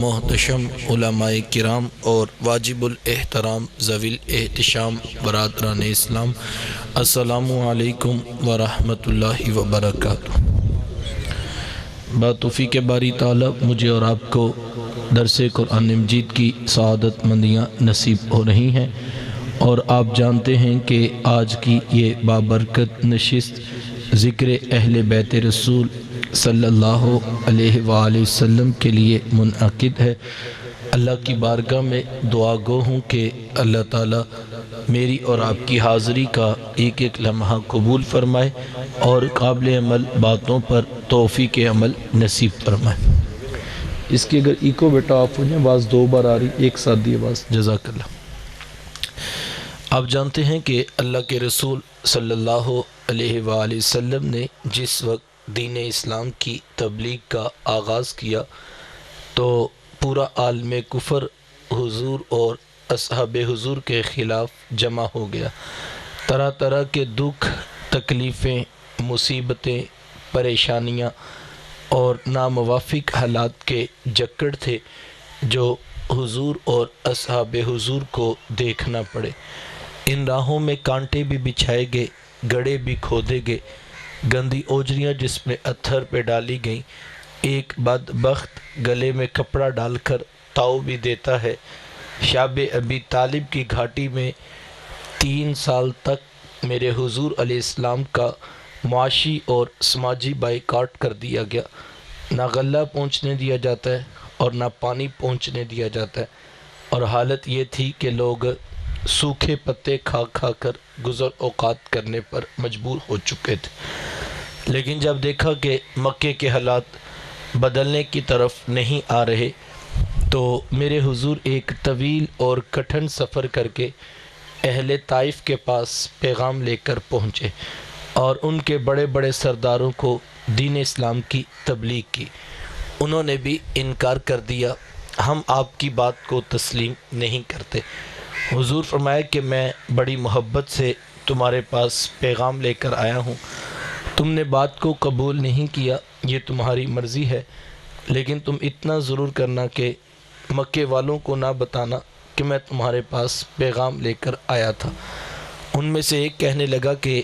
محتشم علماء کرام اور واجب الاحترام ذوی الاحتشام برادران اسلام، السلام علیکم ورحمۃ اللہ وبرکاتہ۔ بتوفیق باری تعالی مجھے اور آپ کو درس قرآن مجید کی سعادت مندیاں نصیب ہو رہی ہیں، اور آپ جانتے ہیں کہ آج کی یہ بابرکت نشست ذکر اہل بیت رسول صلی اللہ علیہ وآلہ وسلم کے لیے منعقد ہے۔ اللہ کی بارگاہ میں دعا گو ہوں کہ اللہ تعالیٰ میری اور آپ کی حاضری کا ایک ایک لمحہ قبول فرمائے اور قابل عمل باتوں پر توفیق عمل نصیب فرمائے۔ اس کی اگر ایکو بیٹا آف ہو جائیں، آواز دو بار آ رہی، ایک ساتھ دی آواز، جزاک اللہ۔ آپ جانتے ہیں کہ اللہ کے رسول صلی اللہ علیہ وآلہ وسلم نے جس وقت دین اسلام کی تبلیغ کا آغاز کیا تو پورا عالم کفر حضور اور اصحاب حضور کے خلاف جمع ہو گیا۔ طرح طرح کے دکھ، تکلیفیں، مصیبتیں، پریشانیاں اور ناموافق حالات کے جکڑ تھے جو حضور اور اصحاب حضور کو دیکھنا پڑے۔ ان راہوں میں کانٹے بھی بچھائے گئے، گڑھے بھی کھودے گئے، گندی اوجریاں جس میں اتھر پہ ڈالی گئیں۔ ایک بدبخت گلے میں کپڑا ڈال کر تاؤ بھی دیتا ہے۔ شاب ابی طالب کی گھاٹی میں 3 سال تک میرے حضور علیہ السلام کا معاشی اور سماجی بائیکاٹ کر دیا گیا۔ نہ غلہ پہنچنے دیا جاتا ہے اور نہ پانی پہنچنے دیا جاتا ہے، اور حالت یہ تھی کہ لوگ سوکھے پتے کھا کھا کر گزر اوقات کرنے پر مجبور ہو چکے تھے۔ لیکن جب دیکھا کہ مکے کے حالات بدلنے کی طرف نہیں آ رہے تو میرے حضور ایک طویل اور کٹھن سفر کر کے اہل طائف کے پاس پیغام لے کر پہنچے اور ان کے بڑے بڑے سرداروں کو دین اسلام کی تبلیغ کی۔ انہوں نے بھی انکار کر دیا، ہم آپ کی بات کو تسلیم نہیں کرتے۔ حضور فرمایا کہ میں بڑی محبت سے تمہارے پاس پیغام لے کر آیا ہوں، تم نے بات کو قبول نہیں کیا، یہ تمہاری مرضی ہے، لیکن تم اتنا ضرور کرنا کہ مکے والوں کو نہ بتانا کہ میں تمہارے پاس پیغام لے کر آیا تھا۔ ان میں سے ایک کہنے لگا کہ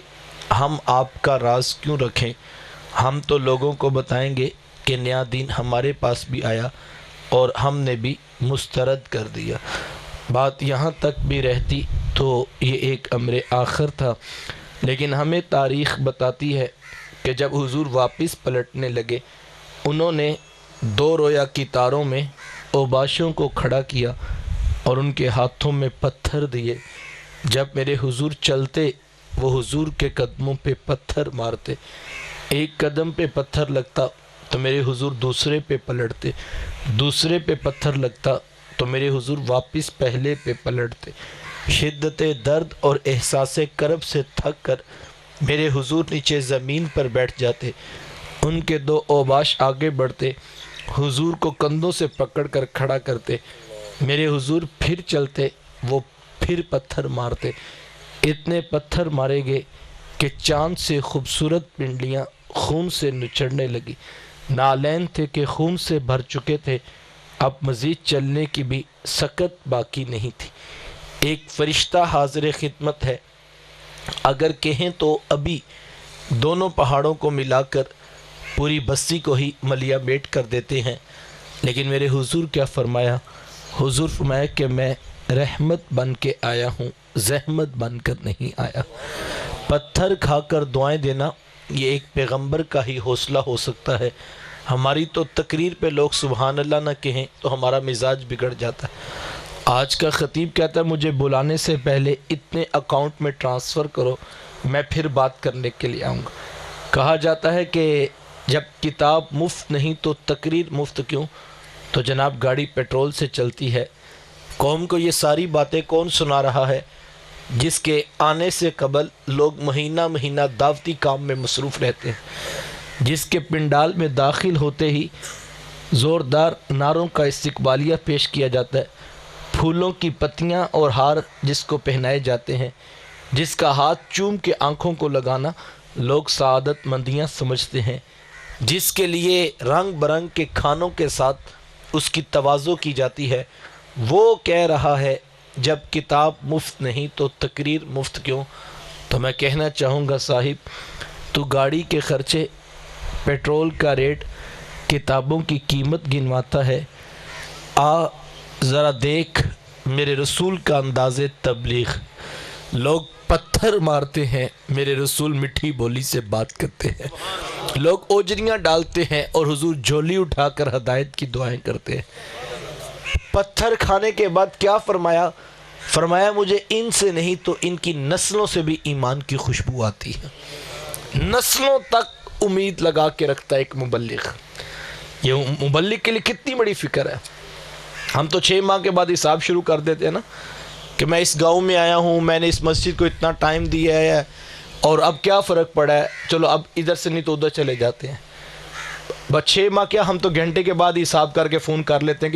ہم آپ کا راز کیوں رکھیں، ہم تو لوگوں کو بتائیں گے کہ نیا دین ہمارے پاس بھی آیا اور ہم نے بھی مسترد کر دیا۔ بات یہاں تک بھی رہتی تو یہ ایک امر آخر تھا، لیکن ہمیں تاریخ بتاتی ہے کہ جب حضور واپس پلٹنے لگے، انہوں نے 2 رویا کی تاروں میں اوباشوں کو کھڑا کیا اور ان کے ہاتھوں میں پتھر دیے۔ جب میرے حضور چلتے وہ حضور کے قدموں پہ پتھر مارتے، ایک قدم پہ پتھر لگتا تو میرے حضور دوسرے پہ پلٹتے، دوسرے پہ پتھر لگتا تو میرے حضور واپس پہلے پہ پلٹتے۔ شدت درد اور احساس کرب سے تھک کر میرے حضور نیچے زمین پر بیٹھ جاتے، ان کے 2 اوباش آگے بڑھتے، حضور کو کندھوں سے پکڑ کر کھڑا کرتے، میرے حضور پھر چلتے، وہ پھر پتھر مارتے۔ اتنے پتھر مارے گئے کہ چاند سے خوبصورت پنڈلیاں خون سے نچڑنے لگی۔ نالین تھے کہ خون سے بھر چکے تھے، اب مزید چلنے کی بھی سکت باقی نہیں تھی۔ ایک فرشتہ حاضر خدمت ہے، اگر کہیں تو ابھی دونوں پہاڑوں کو ملا کر پوری بستی کو ہی ملیا میٹ کر دیتے ہیں، لیکن میرے حضور کیا فرمایا؟ حضور فرمایا کہ میں رحمت بن کے آیا ہوں، زحمت بن کر نہیں آیا۔ پتھر کھا کر دعائیں دینا یہ ایک پیغمبر کا ہی حوصلہ ہو سکتا ہے۔ ہماری تو تقریر پہ لوگ سبحان اللہ نہ کہیں تو ہمارا مزاج بگڑ جاتا ہے۔ آج کا خطیب کہتا ہے مجھے بلانے سے پہلے اتنے اکاؤنٹ میں ٹرانسفر کرو، میں پھر بات کرنے کے لیے آؤں گا۔ کہا جاتا ہے کہ جب کتاب مفت نہیں تو تقریر مفت کیوں؟ تو جناب گاڑی پیٹرول سے چلتی ہے۔ قوم کو یہ ساری باتیں کون سنا رہا ہے جس کے آنے سے قبل لوگ مہینہ مہینہ دعوتی کام میں مصروف رہتے ہیں، جس کے پنڈال میں داخل ہوتے ہی زوردار نعروں کا استقبالیہ پیش کیا جاتا ہے، پھولوں کی پتیاں اور ہار جس کو پہنائے جاتے ہیں، جس کا ہاتھ چوم کے آنکھوں کو لگانا لوگ سعادت مندیاں سمجھتے ہیں، جس کے لیے رنگ برنگ کے کھانوں کے ساتھ اس کی تواضع کی جاتی ہے. وہ کہہ رہا ہے جب کتاب مفت نہیں تو تقریر مفت کیوں؟ تو میں کہنا چاہوں گا صاحب، تو گاڑی کے خرچے، پیٹرول کا ریٹ، کتابوں کی قیمت گنواتا ہے. ذرا دیکھ میرے رسول کا انداز تبلیغ. لوگ پتھر مارتے ہیں، میرے رسول میٹھی بولی سے بات کرتے ہیں. لوگ اوجریاں ڈالتے ہیں اور حضور جھولی اٹھا کر ہدایت کی دعائیں کرتے ہیں. پتھر کھانے کے بعد کیا فرمایا؟ فرمایا مجھے ان سے نہیں تو ان کی نسلوں سے بھی ایمان کی خوشبو آتی ہے. نسلوں تک امید لگا کے رکھتا ہے ایک مبلغ. یہ مبلغ کے لیے کتنی بڑی فکر ہے. ہم تو 6 ماہ کے بعد حساب شروع کر دیتے ہیں نا کہ میں اس گاؤں میں آیا ہوں، میں نے اس مسجد کو اتنا ٹائم دیا ہے اور اب کیا فرق پڑا ہے، چلو اب ادھر سے نہیں تو ادھر چلے جاتے ہیں. بس 6 ماہ کیا، ہم تو گھنٹے کے بعد حساب کر کے فون کر لیتے ہیں کہ